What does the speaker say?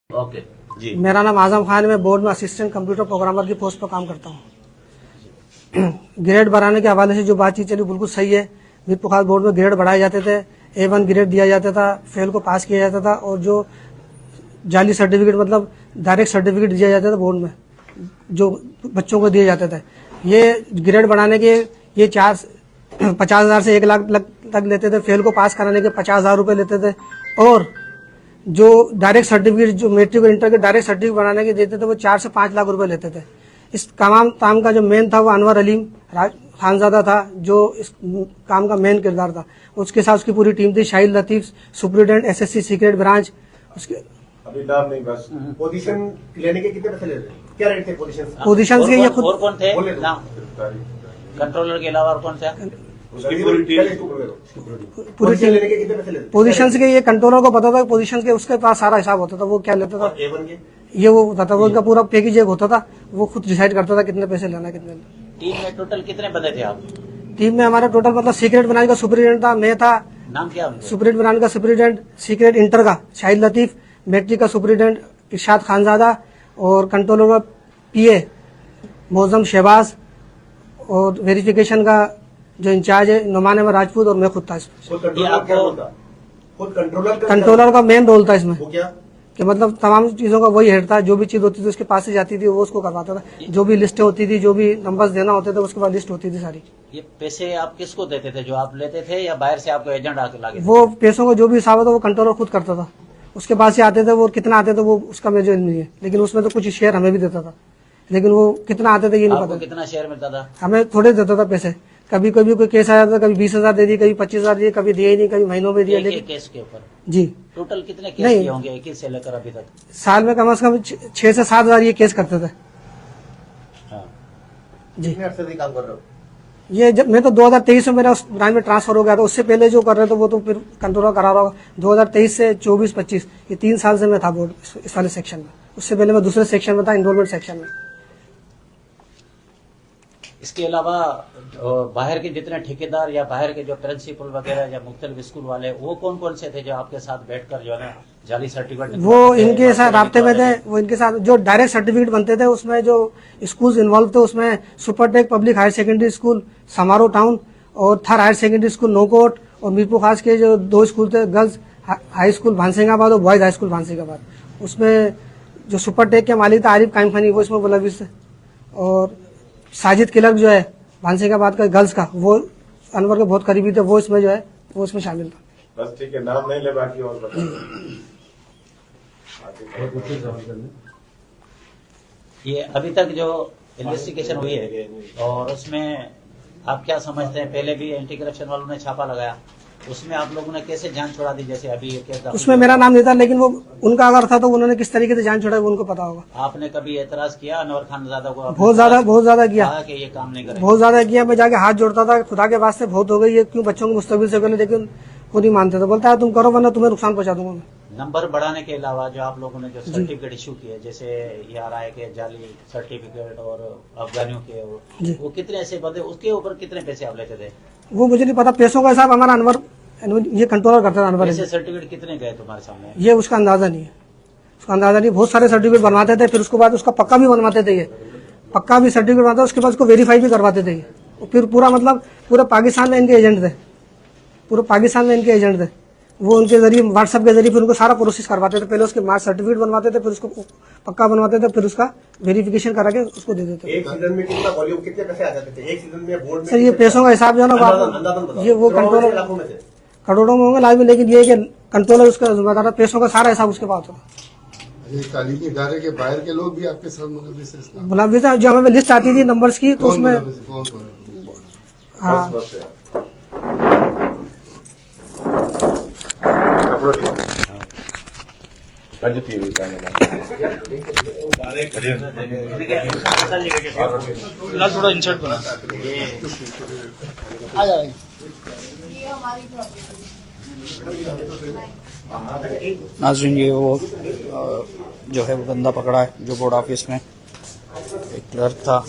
Okay जी। मेरा नाम आजम खान है। मैं बोर्ड में असिस्टेंट कंप्यूटर प्रोग्रामर की पोस्ट पर काम करता हूँ। ग्रेड बढ़ाने के हवाले से जो बातचीत चली बिल्कुल सही है। मीर पुखार बोर्ड में ग्रेड बढ़ाए जाते थे, A1 ग्रेड दिया जाता था, फेल को पास किया जाता था और जो जाली सर्टिफिकेट मतलब डायरेक्ट सर्टिफिकेट दिया जाता था बोर्ड में जो बच्चों को दिए जाते थे। ये ग्रेड बढ़ाने के ये 50,000 से 1 लाख तक लेते थे, फेल को पास कराने के 50,000 रुपये लेते थे और जो डायरेक्ट सर्टिफिकेट जो मैट्रिक और इंटर के डायरेक्ट सर्टिफिकेट बनाने के देते थे वो 4 से 5 लाख रुपए लेते थे। इस काम का जो मेन था वो अनवर अलीम खानजादा था, जो इस काम का मेन किरदार था। उसके साथ उसकी पूरी टीम थी। Shahid Latif superintendent SSC secret branch. उसके अभी नाम नहीं, बस पोजीशन लेने के कितने पैसे लेते थे, क्या रेट थे पोजीशन के? ये खुद और कौन थे कंट्रोलर के अलावा और कौन थे? उसकी पूरी टीम लेने के कितने पैसे लेते थे? पोजीशन के ये कंट्रोलर को पता था पोजीशन के, उसके पास सारा हिसाब होता था, वो क्या लेता था A1 के ये वो बताता था। उनका पूरा पैकेज एक होता था, वो खुद डिसाइड करता था कितने पैसे लेना कितने। टीम में टोटल कितने बंदे थे आप? टीम में हमारा टोटल मतलब सीक्रेट ब्रांच का सुप्रिटेंडेंट था, मैं था। नाम क्या उनके? सुप्रीट ब्रांच का सुप्रिटेंडेंट, सीक्रेट इंटर का शाहिद लतीफ, मैट्रिक का सुप्रिटेंडेंट इरशाद खानजादा और कंट्रोलर का PA मौजम शहबाज और वेरिफिकेशन का जो इंचार्ज है नुमान अहमद राजपूत और मैं खुद था इसमें। खुद कंट्रोलर क्या होता? खुद कंट्रोलर का मेन रोल था इसमें वो क्या कि मतलब तमाम चीजों का वही हेड था। जो भी चीज होती थी उसके पास से जाती थी, वो उसको करवाता था। जो भी लिस्टें होती थी, जो भी नंबर्स देना होते थे, उसके बाद लिस्ट होती थी सारी। ये पैसे आप किसको देते थे? जो आप लेते थे या बाहर से आपको एजेंट आके लागे? वो पैसों का जो भी हिसाब होता वो कंट्रोलर खुद करता था। उसके पास से आते थे, वो कितना आते थे वो उसका मुझे नहीं है, लेकिन उसमें तो कुछ शेयर हमें भी देता था, लेकिन वो कितना आते थे ये नहीं आपको पता। कितना शेयर मिलता था? हमें थोड़े देता था पैसे। कभी कभी कोई केस आया था, कभी 20,000 दे दी, कभी 25,000 दिए, कभी दिए ही नहीं, कभी महीनों में दिया। एक केस के ऊपर जी टोटल कितने केस नहीं। किए होंगे 21 से लेकर अभी तक? साल में कम से कम 6 से 7,000 ये केस करते थे। हाँ। जी कितने अर्से से काम कर रहे हो? ये जब मैं तो 2023 में मेरा उस ब्रांच में ट्रांसफर हो गया था। उससे पहले जो कर रहे थे वो तो फिर कंट्रोलर करा रहा होगा। 2023 से 24-25 ये 3 साल से मैं था बोर्ड इस वाले सेक्शन में। उससे पहले मैं दूसरे सेक्शन में था, इनरोलमेंट सेक्शन में। इसके अलावा बाहर के जितने ठेकेदार या बाहर के जो प्रिंसिपल वगैरह या मुख्तलिफ स्कूल वाले, वो कौन कौन से थे जो आपके साथ बैठकर जो है ना जाली सर्टिफिकेट? वो इनके साथ राब्ते में थे। वो इनके साथ जो डायरेक्ट सर्टिफिकेट बनते थे उसमें जो स्कूल्स इन्वॉल्व थे उसमें Supertech public higher secondary school समारोह टाउन और थर हायर सेकेंडरी स्कूल नोकोट और मीरपुर खास के जो 2 स्कूल थे, गर्ल्स हाई स्कूल भानसिंगाबाद और बॉयज हाई स्कूल भानसिंगाबाद। उसमें जो सुपरटेक के मालिक थे आरिफ काइम खानी, वो इसमें मुलविस थे। और साजिद क्लर्क जो है भानसिंगाबाद का गर्ल्स का, वो अनवर के बहुत करीबी थे, वो इसमें जो है वो इसमें शामिल था। बस ठीक है, नाम नहीं ले, बाकी और बताओ। ये अभी तक जो इन्वेस्टिगेशन हुई है और उसमें आप क्या समझते हैं? पहले भी एंटी करप्शन वालों ने छापा लगाया, उसमें आप लोगों ने कैसे जान छुड़ा दी? जैसे अभी ये केस उसमें मेरा नाम नहीं था, लेकिन वो उनका अगर था तो उन्होंने किस तरीके से जान छुड़ाई वो उनको पता होगा। आपने कभी एतराज किया अनवर खानजादा को? बहुत ज्यादा किया, कहा कि ये काम नहीं करे? बहुत ज्यादा किया। मैं जाके हाथ जोड़ता था, खुदा के वास्ते बहुत हो गई ये, क्यों बच्चों को मुस्तकबिल से करने, लेकिन वो नहीं मानते थे। बोलता है तुम करो वरना तुम्हें नुकसान पहुंचा दूंगा मैं। नंबर बढ़ाने के अलावा जो आप लोगों ने जो सर्टिफिकेट इशू किए, जैसे RI के जाली सर्टिफिकेट और अफगानियों के, वो कितने ऐसे बंदे, उसके ऊपर कितने पैसे आप लेते थे? वो मुझे नहीं पता, पैसों का हिसाब हमारा अनवर ये कंट्रोलर करता था। अनवर ऐसे सर्टिफिकेट कितने गए तुम्हारे सामने? ये उसका अंदाजा नहीं है, उसका अंदाजा नहीं। बहुत सारे सर्टिफिकेट बनवाते थे, फिर उसके बाद उसका पक्का भी बनवाते थे। ये पक्का भी सर्टिफिकेट बनवाते, उसके बाद उसको वेरीफाई भी करवाते थे। फिर पूरा मतलब पूरे पाकिस्तान में इनके एजेंट थे, पूरे पाकिस्तान में इनके एजेंट थे। वो उनके जरिए व्हाट्सएप के जरिए फिर उनको सारा प्रोसेस करवाते थे। पहले उसके मार्क्स सर्टिफिकेट बनवाते थे, फिर उसको पक्का बनवाते थे, फिर उसका वेरिफिकेशन करा के उसको दे देते थे। एक सीजन में कितना वॉल्यूम, कितने पैसे आ जाते थे एक सीजन में बोर्ड में? सर ये पैसों का हिसाब जो है ना ये वो कंट्रोलर लाखों में से करोड़ों में होंगे लाइव में, लेकिन ये कि कंट्रोलर उसका जिम्मेदार था। पैसों का सारा हिसाब उसके पास होता। ये तालीमी इदारे के बाहर के लोग भी आपके साथ मुलविस हैं? मुलविस है। जो हमें लिस्ट आती थी नंबर्स की तो उसमें हाँ थोड़ा इंसर्ट बना आ जाएगी। नाज़रीन, ये वो जो है वो बंदा पकड़ा है जो बोर्ड ऑफिस में एक क्लर्क था,